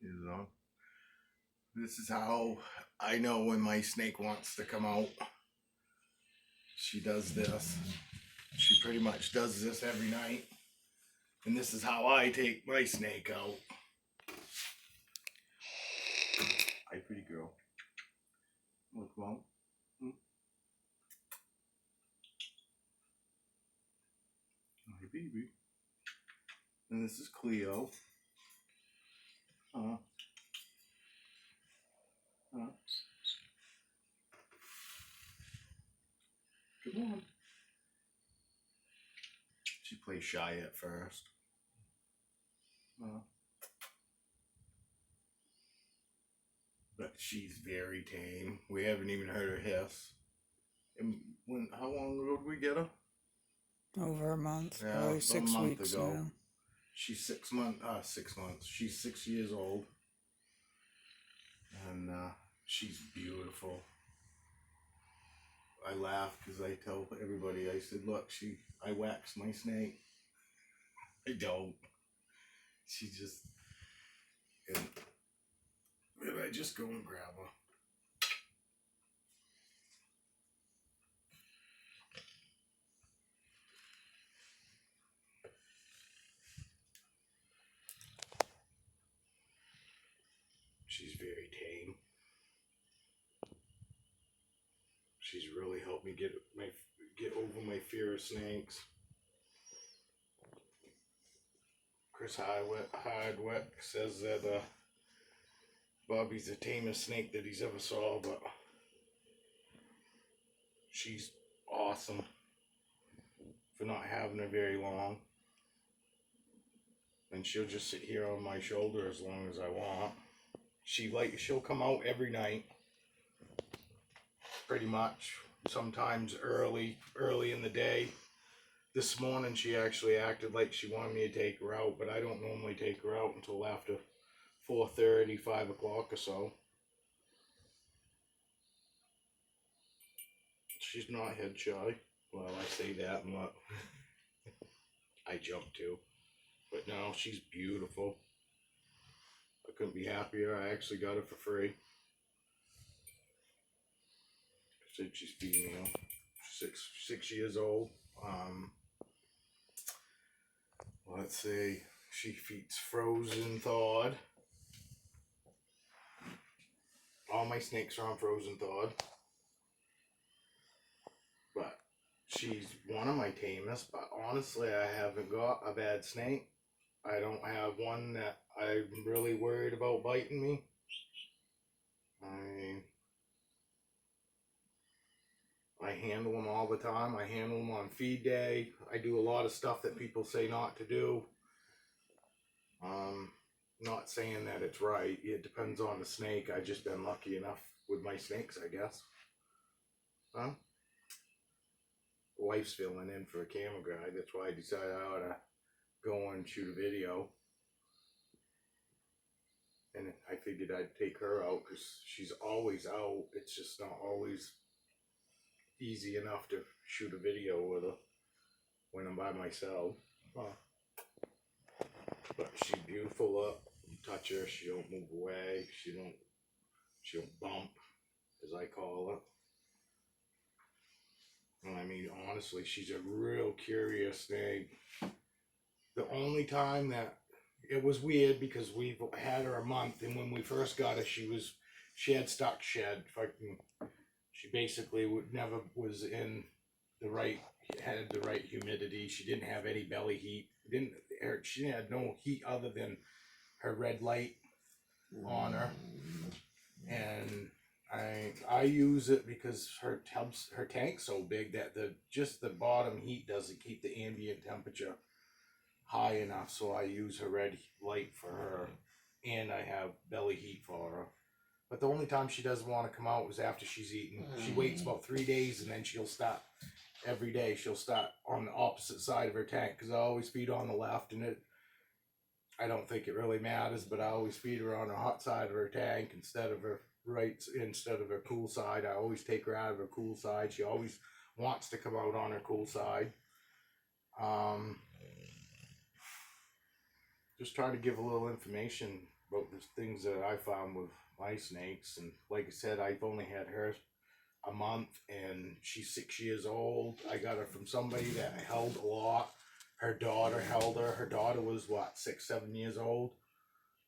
You know, this is how I know when my snake wants to come out. She does this. She pretty much does this every night. And this is how I take my snake out. Hi, pretty girl. Look, Mom. Hi, baby. And this is Cleo. Huh? Huh? Come on. She plays shy at first. But she's very tame. We haven't even heard her hiss. And how long ago did we get her? Over a month, Yeah, probably about 6 a month weeks ago. now. She's 6 months. 6 months. She's 6 years old, and she's beautiful. I laugh because I tell everybody. I said, "Look, I wax my snake." I don't. She just, and I just go and grab her. She's very tame. She's really helped me get over my fear of snakes. Chris Hardwick says that Bobby's the tamest snake that he's ever saw, but she's awesome for not having her very long. And she'll just sit here on my shoulder as long as I want. She'll come out every night, pretty much. Sometimes early in the day. This morning she actually acted like she wanted me to take her out, but I don't normally take her out until after 4:30, 5 o'clock or so. She's not head shy. Well, I say that and what I jump to. But no, she's beautiful. I couldn't be happier. I actually got her for free. Said she's female. 6 years old. Let's see. She feeds frozen thawed. All my snakes are on frozen thawed. But she's one of my tamest. But honestly, I haven't got a bad snake. I don't have one that I'm really worried about biting me. I handle them all the time. I handle them on feed day. I do a lot of stuff that people say not to do. Not saying that it's right. It depends on the snake. I've just been lucky enough with my snakes, I guess. Huh? Wife's filling in for a camera guy. That's why I decided I ought to go and shoot a video. And I figured I'd take her out because she's always out. It's just not always easy enough to shoot a video with her when I'm by myself. But she's beautiful up. You touch her, she don't move away. She'll bump, as I call it. And I mean, honestly, she's a real curious snake. The only time that it was weird because we've had her a month, and when we first got her, she had stuck shed. She basically never was in had the right humidity. She didn't have any belly heat. She had no heat other than her red light on her. And I use it because her tank's so big that the bottom heat doesn't keep the ambient temperature high enough. So I use her red light for her, and I have belly heat for her. But the only time she doesn't want to come out is after she's eaten. She waits about 3 days, and then she'll stop. Every day she'll start on the opposite side of her tank because I always feed on the left, and I don't think it really matters, but I always feed her on the hot side of her tank instead of her cool side. I always take her out of her cool side. She always wants to come out on her cool side. Just trying to give a little information about the there's things that I found with my snakes, and like I said, I've only had her a month, and she's 6 years old. I got her from somebody that held a lot. Her daughter held her. Her daughter was what, 6, 7 years old,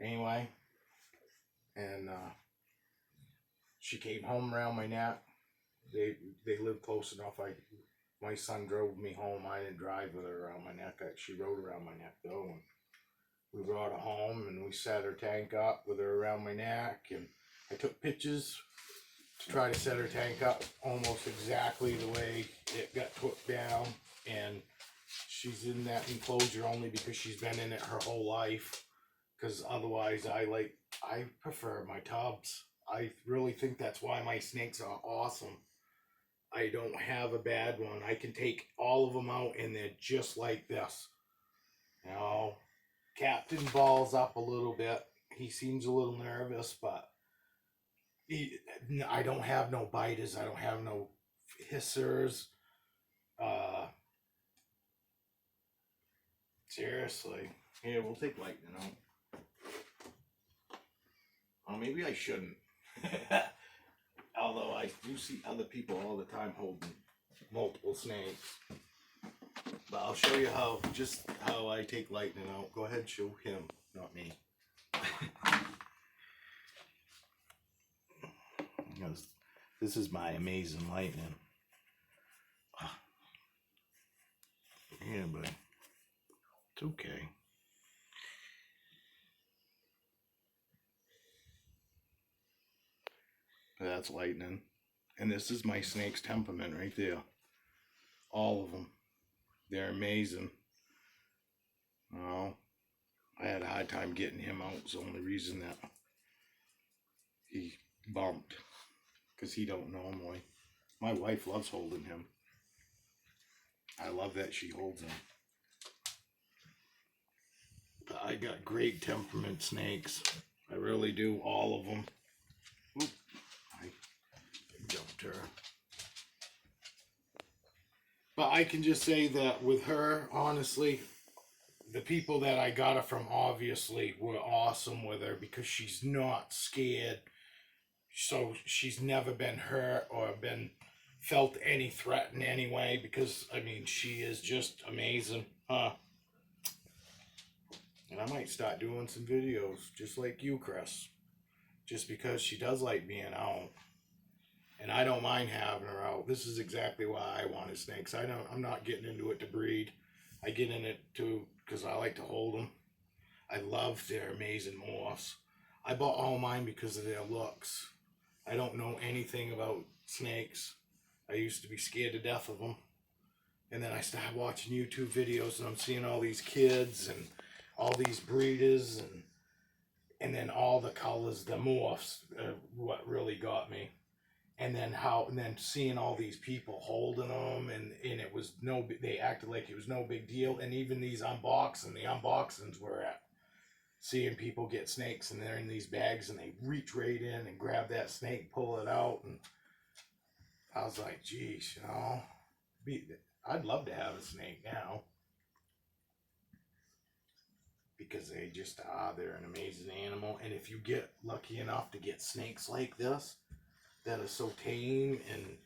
anyway, and she came home around my neck. They lived close enough. My son drove me home. I didn't drive with her around my neck. She rode around my neck though. And we brought her home and we set her tank up with her around my neck. And I took pictures to try to set her tank up almost exactly the way it got took down. And she's in that enclosure only because she's been in it her whole life. Because otherwise, I prefer my tubs. I really think that's why my snakes are awesome. I don't have a bad one. I can take all of them out and they're just like this. You know, Captain balls up a little bit. He seems a little nervous, but I don't have no biters. I don't have no hissers. Seriously. Here, we'll take Lightning out. Oh, maybe I shouldn't. Although I do see other people all the time holding multiple snakes. But I'll show you just how I take Lightning out. Go ahead and show him, not me. This is my amazing Lightning. Yeah, but it's okay. That's Lightning. And this is my snake's temperament right there. All of them. They're amazing. Oh, I had a hard time getting him out. It's the only reason that he bumped. Because he don't normally. My wife loves holding him. I love that she holds him. But I got great temperament snakes. I really do. All of them. Oop. I jumped her. But I can just say that with her, honestly, the people that I got her from obviously were awesome with her because she's not scared. So she's never been hurt or felt any threat in any way because, I mean, she is just amazing. And I might start doing some videos just like you, Chris. Just because she does like being out. And I don't mind having her out. This is exactly why I wanted snakes. I'm not getting into it to breed. I get in it because I like to hold them. I love their amazing morphs. I bought all mine because of their looks. I don't know anything about snakes. I used to be scared to death of them. And then I started watching YouTube videos and I'm seeing all these kids and all these breeders and then all the colors, the morphs are what really got me. And then seeing all these people holding them and it was they acted like it was no big deal. And even the unboxings were at seeing people get snakes and they're in these bags and they reach right in and grab that snake, pull it out. And I was like, geez, I'd love to have a snake now. Because they just are. They're an amazing animal. And if you get lucky enough to get snakes like this, that are so tame and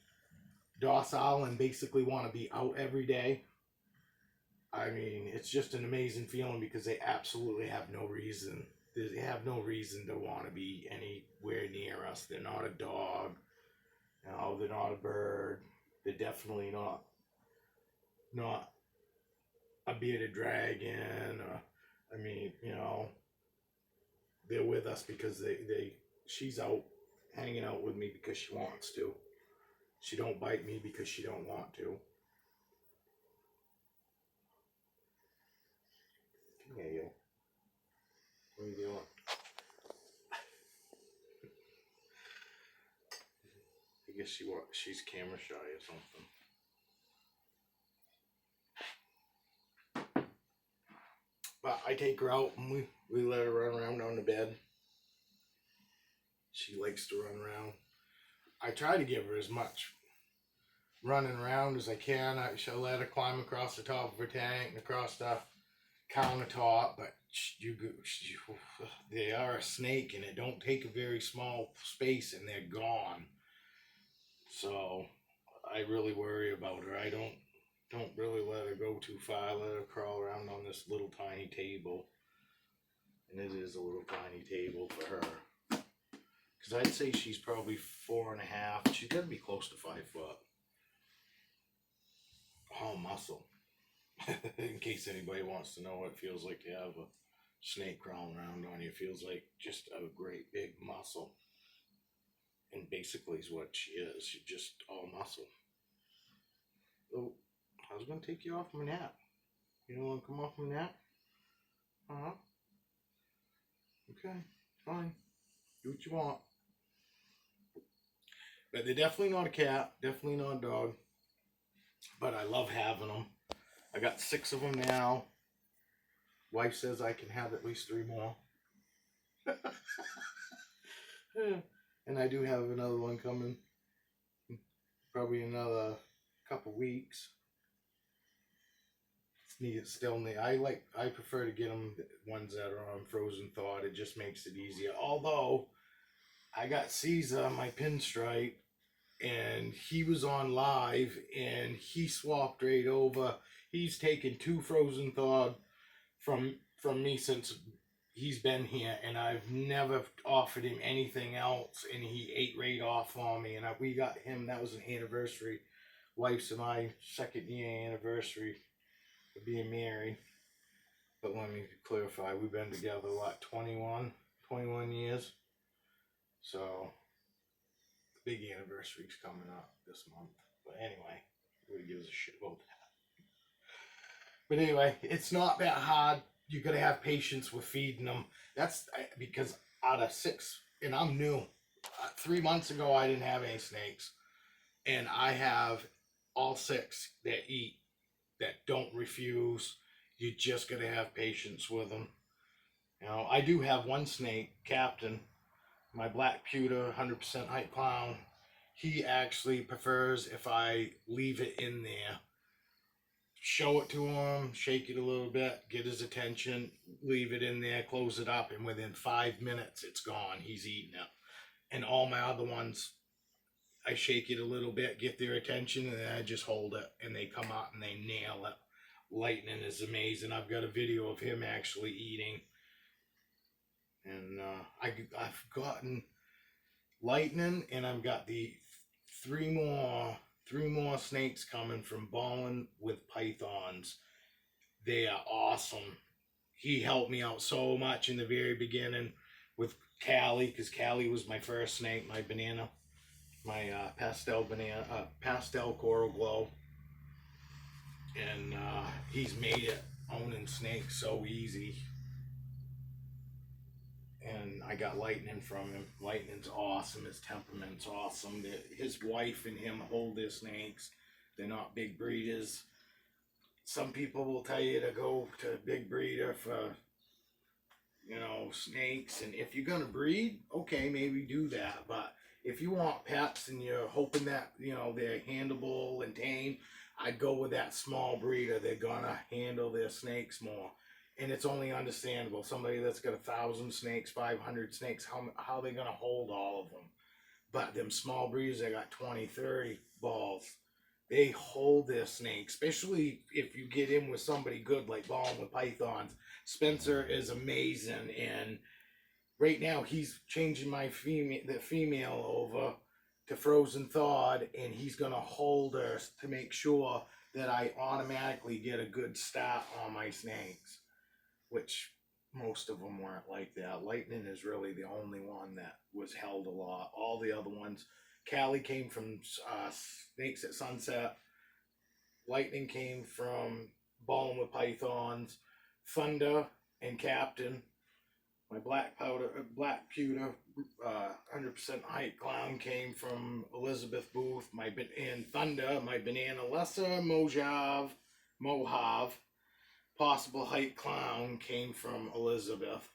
docile and basically want to be out every day. I mean, it's just an amazing feeling because they absolutely have no reason. They have no reason to want to be anywhere near us. They're not a dog. They're not a bird. They're definitely not a bearded dragon. They're with us because she's out hanging out with me because she wants to. She don't bite me because she don't want to. Come here, you. What are you doing? I guess she's camera shy or something. But I take her out and we let her run around on the bed. She likes to run around. I try to give her as much running around as I can. She'll let her climb across the top of her tank and across the countertop, but they are a snake, and it don't take a very small space, and they're gone. So I really worry about her. I don't really let her go too far. I let her crawl around on this little tiny table, and it is a little tiny table for her. Because I'd say she's probably 4.5. She's got to be close to 5 foot. All muscle. In case anybody wants to know what it feels like to have a snake crawling around on you. It feels like just a great big muscle. And basically is what she is. She's just all muscle. Oh, I was going to take you off my nap. You don't want to come off my nap? Uh-huh. Okay, fine. Do what you want. But they're definitely not a cat. Definitely not a dog. But I love having them. I got 6 of them now. Wife says I can have at least 3 more. And I do have another one coming. Probably another couple weeks. I prefer to get them ones that are on frozen thawed. It just makes it easier. Although I got Caesar, my pinstripe, and he was on live, and he swapped right over. He's taken 2 frozen thawed from me since he's been here, and I've never offered him anything else, and he ate right off on me. And we got him. That was an anniversary, wife's and my 2nd year anniversary of being married. But let me clarify, we've been together 21 years. So the big anniversary's coming up this month. But anyway, nobody gives a shit about that. But anyway, it's not that hard. You gotta have patience with feeding them. That's because out of 6, and I'm new. 3 months ago, I didn't have any snakes, and I have all 6 that eat, that don't refuse. You just gotta have patience with them. You know, I do have one snake, Captain, my black pewter 100% height clown. He actually prefers if I leave it in there. Show it to him, shake it a little bit, get his attention, leave it in there, close it up, and within 5 minutes it's gone. He's eating it. And all my other ones, I shake it a little bit, get their attention, and then I just hold it, and they come out and they nail it. Lightning is amazing. I've got a video of him actually eating. And I've gotten Lightning, and I've got the 3 more snakes coming from balling with pythons. They are awesome. He helped me out so much in the very beginning with Callie, because Callie was my first snake, my pastel coral glow. And he's made it owning snakes so easy. And I got Lightning from him. Lightning's awesome. His temperament's awesome. His wife and him hold their snakes. They're not big breeders. Some people will tell you to go to a big breeder for, snakes. And if you're going to breed, okay, maybe do that. But if you want pets and you're hoping that, they're handleable and tame, I'd go with that small breeder. They're going to handle their snakes more. And it's only understandable. Somebody that's got 1,000 snakes, 500 snakes, how are they going to hold all of them? But them small breeders, they got 20, 30 balls. They hold their snakes, especially if you get in with somebody good like balling with pythons. Spencer is amazing, and right now he's changing the female over to frozen thawed, and he's going to hold her to make sure that I automatically get a good start on my snakes. Which most of them weren't like that. Lightning is really the only one that was held a lot. All the other ones, Callie came from Snakes at Sunset. Lightning came from Balling with Pythons. Thunder and Captain, my black pewter, 100% height clown came from Elizabeth Booth. And Thunder, my banana lesser Mojave. Possible height clown came from Elizabeth,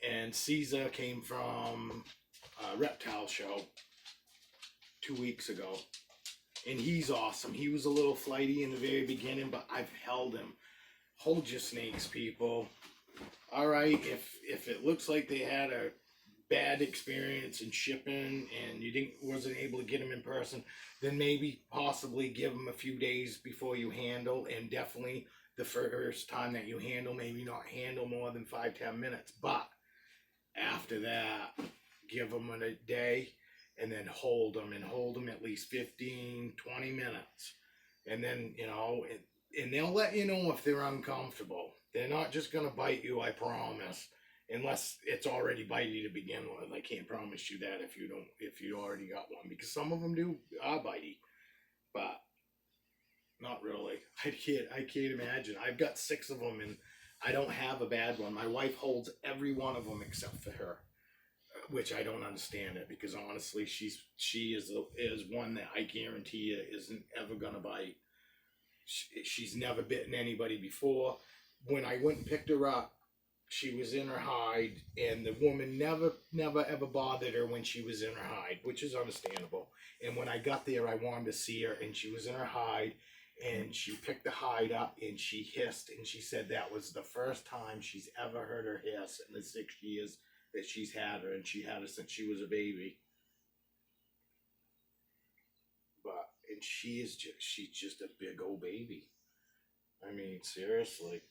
and Caesar came from Reptile Show 2 weeks ago, and he's awesome. He was a little flighty in the very beginning, but I've held him hold your snakes, people. All right, if it looks like they had a bad experience in shipping and you didn't wasn't able to get them in person, then maybe possibly give them a few days before you handle, and definitely the first time that you handle, maybe not handle more than 5-10 minutes. But after that, give them a day and then hold them at least 15-20 minutes, and then and they'll let you know if they're uncomfortable. They're not just gonna bite you, I promise, unless it's already bitey to begin with. I can't promise you that if you already got one, because some of them are bitey, but not really. I can't imagine. I've got 6 of them and I don't have a bad one. My wife holds every one of them except for her, which I don't understand it, because honestly, she is one that I guarantee you isn't ever gonna bite. She's never bitten anybody before. When I went and picked her up, she was in her hide, and the woman never ever bothered her when she was in her hide, which is understandable. And when I got there, I wanted to see her, and she was in her hide, and she picked the hide up, and she hissed, and she said that was the first time she's ever heard her hiss in the 6 years that she's had her, and she had her since she was a baby. And she's just a big old baby. I mean, seriously.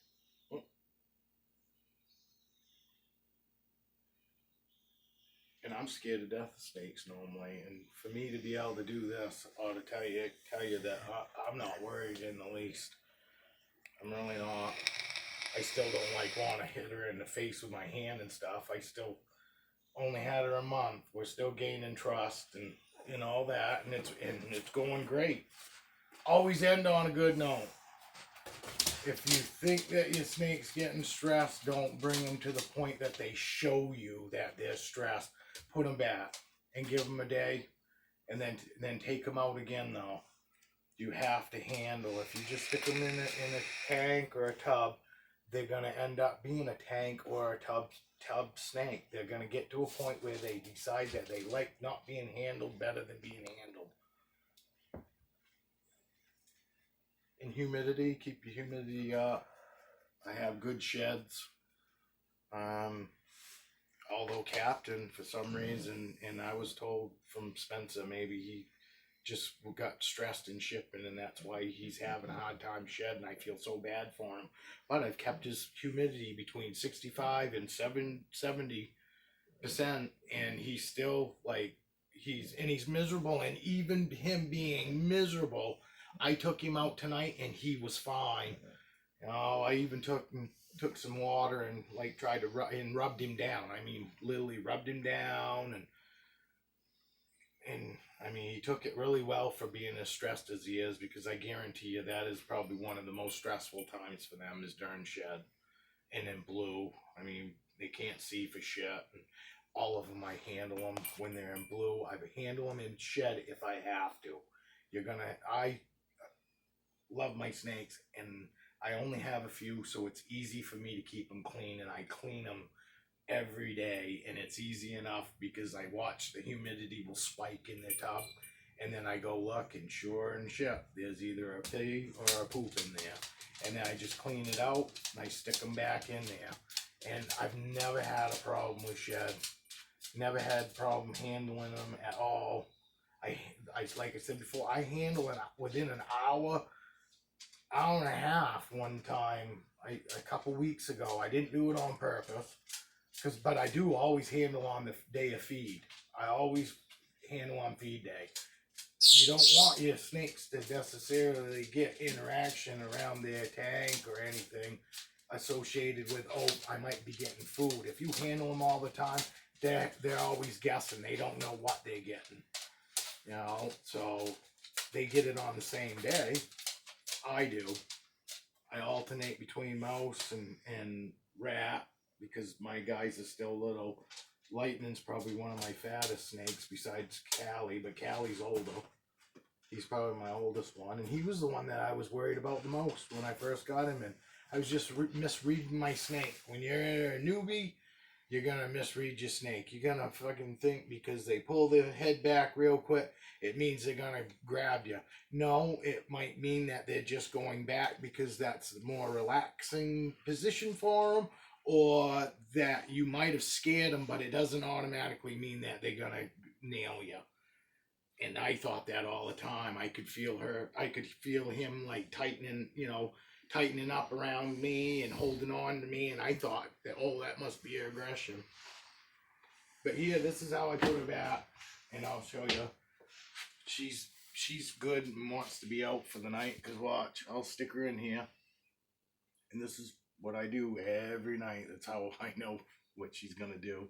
And I'm scared to death of snakes normally. And for me to be able to do this, I ought to tell you that I'm not worried in the least. I'm really not. I still don't want to hit her in the face with my hand and stuff. I still only had her a month. We're still gaining trust and all that, and it's going great. Always end on a good note. If you think that your snake's getting stressed, don't bring them to the point that they show you that they're stressed. Put them back and give them a day, and then take them out again. Though you have to handle. If you just stick them in a tank or a tub, they're gonna end up being a tank or a tub snake. They're gonna get to a point where they decide that they like not being handled better than being handled. And humidity, keep your humidity up. I have good sheds. Although Captain, for some reason, and I was told from Spencer, maybe he just got stressed in shipping, and that's why he's having a hard time shedding. I feel so bad for him. But I've kept his humidity between 65 and 70%, and he's still he's miserable. And even him being miserable, I took him out tonight and he was fine. I even took some water and tried to rubbed him down. I mean, literally rubbed him down, and I mean, he took it really well for being as stressed as he is, because I guarantee you that is probably one of the most stressful times for them is during shed. And in blue, I mean, they can't see for shit. And all of them, I handle them when they're in blue. I handle them in shed if I have to. I love my snakes, and I only have a few, so it's easy for me to keep them clean, and I clean them every day, and it's easy enough because I watch the humidity will spike in the tub, and then I go look, and sure and shit, there's either a pee or a poop in there, and then I just clean it out, and I stick them back in there, and I've never had a problem with shed, never had problem handling them at all. I like I said before, I handle it within an hour and a half one time, a couple weeks ago. I didn't do it on purpose, but I do always handle on the day of feed. I always handle on feed day. You don't want your snakes to necessarily get interaction around their tank or anything associated with, I might be getting food. If you handle them all the time, they're always guessing. They don't know what they're getting. So they get it on the same day. I do. I alternate between mouse and rat, because my guys are still little. Lightning's probably one of my fattest snakes besides Callie, but Callie's older. He's probably my oldest one, and he was the one that I was worried about the most when I first got him, and I was just misreading my snake. When you're a newbie, you're gonna misread your snake. You're gonna fucking think because they pull their head back real quick, it means they're gonna grab you. No, it might mean that they're just going back because that's the more relaxing position for them, or that you might have scared them, but it doesn't automatically mean that they're gonna nail you. And I thought that all the time. I could feel her. I could feel him like tightening, tightening up around me and holding on to me. And I thought that, oh, that must be aggression. But here, this is how I put her back, and I'll show you. She's good and wants to be out for the night. Cause watch, I'll stick her in here, and this is what I do every night. That's how I know what she's gonna do.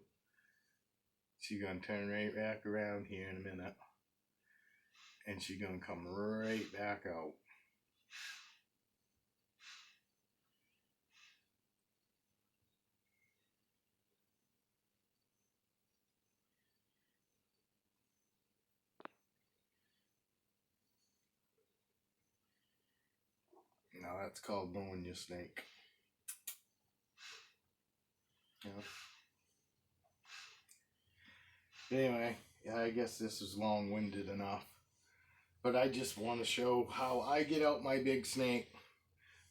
She's gonna turn right back around here in a minute. And she's gonna come right back out. Now that's called knowing your snake. Yeah. Anyway, yeah, I guess this is long-winded enough. But I just want to show how I get out my big snake.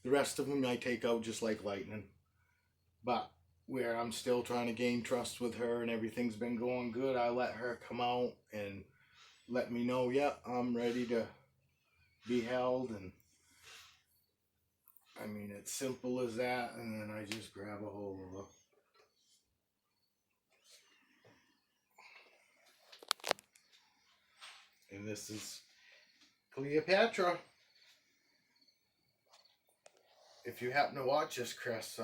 The rest of them I take out just like lightning. But where I'm still trying to gain trust with her and everything's been going good, I let her come out and let me know, yeah, I'm ready to be held. And I mean, it's simple as that. And then I just grab a hold of her. And this is Cleopatra. If you happen to watch this, Chris,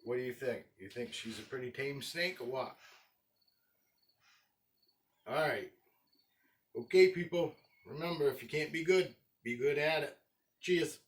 what do you think? You think she's a pretty tame snake or what? Alright. Okay, people. Remember, if you can't be good at it. Cheers.